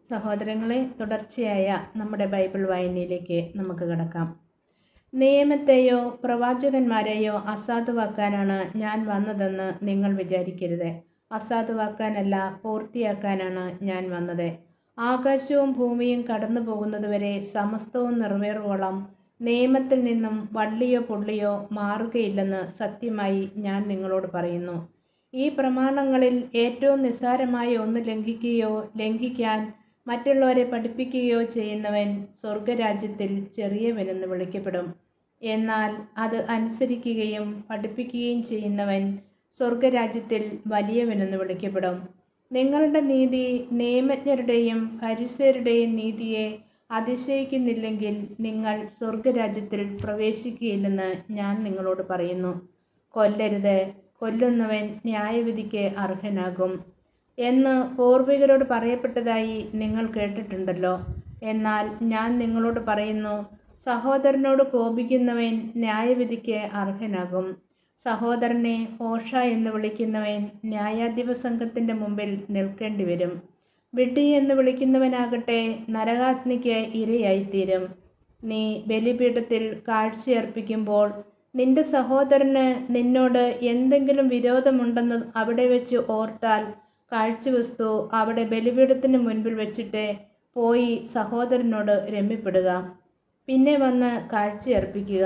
സഹോദരങ്ങളെ, തുടർച്ചയായ നമ്മുടെ ബൈബിൾ വായനയിലേക്ക് നമുക്ക് കടക്കാം. നിയമത്തെയോ പ്രവാചകന്മാരെയോ അസാധുവാക്കാനാണ് ഞാൻ വന്നതെന്ന് നിങ്ങൾ വിചാരിക്കരുത്. അസാധുവാക്കാനല്ല, പൂർത്തിയാക്കാനാണ് ഞാൻ വന്നത്. ആകാശവും ഭൂമിയും കടന്നു പോകുന്നതുവരെ സമസ്തവും നിറവേറുവോളം നിയമത്തിൽ നിന്നും വള്ളിയോ പുള്ളിയോ മാറുകയില്ലെന്ന് സത്യമായി ഞാൻ നിങ്ങളോട് പറയുന്നു. ഈ പ്രമാണങ്ങളിൽ ഏറ്റവും നിസ്സാരമായ ഒന്ന് ലംഘിക്കാൻ മറ്റുള്ളവരെ പഠിപ്പിക്കുകയോ ചെയ്യുന്നവൻ സ്വർഗരാജ്യത്തിൽ ചെറിയവനെന്ന് വിളിക്കപ്പെടും. എന്നാൽ അത് അനുസരിക്കുകയും പഠിപ്പിക്കുകയും ചെയ്യുന്നവൻ സ്വർഗരാജ്യത്തിൽ വലിയവനെന്ന് വിളിക്കപ്പെടും. നിങ്ങളുടെ നീതി നിയമജ്ഞരുടെയും ഫരിസേയരുടെയും നീതിയെ അതിശയിക്കുന്നില്ലെങ്കിൽ നിങ്ങൾ സ്വർഗരാജ്യത്തിൽ പ്രവേശിക്കുകയില്ലെന്ന് ഞാൻ നിങ്ങളോട് പറയുന്നു. കൊല്ലരുത്, കൊല്ലുന്നവൻ ന്യായവിധിക്ക് അർഹനാകും എന്ന് പൂർവികരോട് പറയപ്പെട്ടതായി നിങ്ങൾ കേട്ടിട്ടുണ്ടല്ലോ. എന്നാൽ ഞാൻ നിങ്ങളോട് പറയുന്നു, സഹോദരനോട് കോപിക്കുന്നവൻ ന്യായവിധിക്ക് അർഹനാകും. സഹോദരനെ ഭോഷ എന്ന് വിളിക്കുന്നവൻ ന്യായാധിപ സംഘത്തിൻ്റെ മുമ്പിൽ നിൽക്കേണ്ടി വരും. വിഡ്ഢി എന്ന് വിളിക്കുന്നവനാകട്ടെ നരകാഗ്നിക്ക് ഇരയായിത്തീരും. നീ ബലിപീഠത്തിൽ കാഴ്ചയർപ്പിക്കുമ്പോൾ നിന്റെ സഹോദരന് നിന്നോട് എന്തെങ്കിലും വിരോധമുണ്ടെന്ന് അവിടെ വെച്ച് ഓർത്താൽ കാഴ്ചവസ്തു അവിടെ ബലിപീഠത്തിന് മുൻപിൽ വെച്ചിട്ട് പോയി സഹോദരനോട് രമ്യപ്പെടുക. പിന്നെ വന്ന് കാഴ്ചയർപ്പിക്കുക.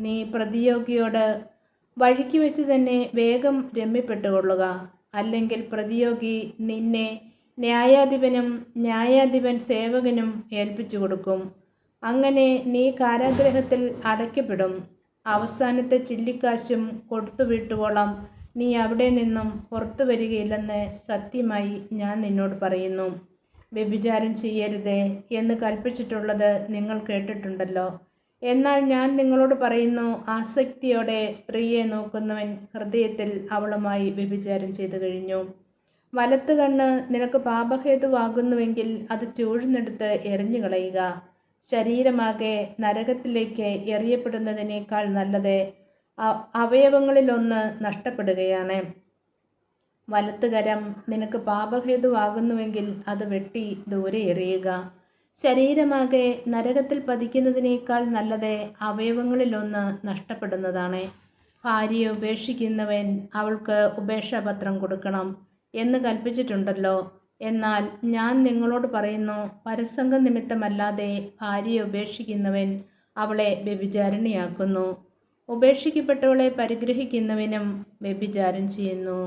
നീ പ്രതിയോഗിയോട് വഴിക്ക് വെച്ച് തന്നെ വേഗം രമ്യപ്പെട്ടുകൊള്ളുക. അല്ലെങ്കിൽ പ്രതിയോഗി നിന്നെ ന്യായാധിപനും ന്യായാധിപൻ സേവകനും ഏൽപ്പിച്ചു കൊടുക്കും. അങ്ങനെ നീ കാരാഗൃഹത്തിൽ അടയ്ക്കപ്പെടും. അവസാനത്തെ ചില്ലിക്കാശും കൊടുത്തു വീട്ടുവോളം നീ അവിടെ നിന്നും പുറത്തു വരികയില്ലെന്ന് സത്യമായി ഞാൻ നിന്നോട് പറയുന്നു. വ്യഭിചാരം ചെയ്യരുത് എന്ന് കൽപ്പിച്ചിട്ടുള്ളത് നിങ്ങൾ കേട്ടിട്ടുണ്ടല്ലോ. എന്നാൽ ഞാൻ നിങ്ങളോട് പറയുന്നു, ആസക്തിയോടെ സ്ത്രീയെ നോക്കുന്നവൻ ഹൃദയത്തിൽ അവളുമായി വ്യഭിചാരം ചെയ്തു കഴിഞ്ഞു. വലത്ത് കണ്ണ് നിനക്ക് പാപഹേതുവാകുന്നുവെങ്കിൽ അത് ചൂഴ്ന്നെടുത്ത് എറിഞ്ഞു കളയുക. ശരീരമാകെ നരകത്തിലേക്ക് എറിയപ്പെടുന്നതിനേക്കാൾ നല്ലത് അവയവങ്ങളിലൊന്ന് നഷ്ടപ്പെടുകയാണ്. വലത്തുകരം നിനക്ക് പാപഹേതുവാകുന്നുവെങ്കിൽ അത് വെട്ടി ദൂരെ എറിയുക. ശരീരമാകെ നരകത്തിൽ പതിക്കുന്നതിനേക്കാൾ നല്ലത് അവയവങ്ങളിലൊന്ന് നഷ്ടപ്പെടുന്നതാണ്. ഭാര്യയെ ഉപേക്ഷിക്കുന്നവൻ അവൾക്ക് ഉപേക്ഷാപത്രം കൊടുക്കണം എന്ന് കൽപ്പിച്ചിട്ടുണ്ടല്ലോ. എന്നാൽ ഞാൻ നിങ്ങളോട് പറയുന്നു, പരസംഗ നിമിത്തമല്ലാതെ ഭാര്യയെ ഉപേക്ഷിക്കുന്നവൻ അവളെ വ്യഭിചാരിണിയാക്കുന്നു. ഉപേക്ഷിക്കപ്പെട്ടവളെ പരിഗ്രഹിക്കുന്നവനും വ്യഭിചാരം ചെയ്യുന്നു.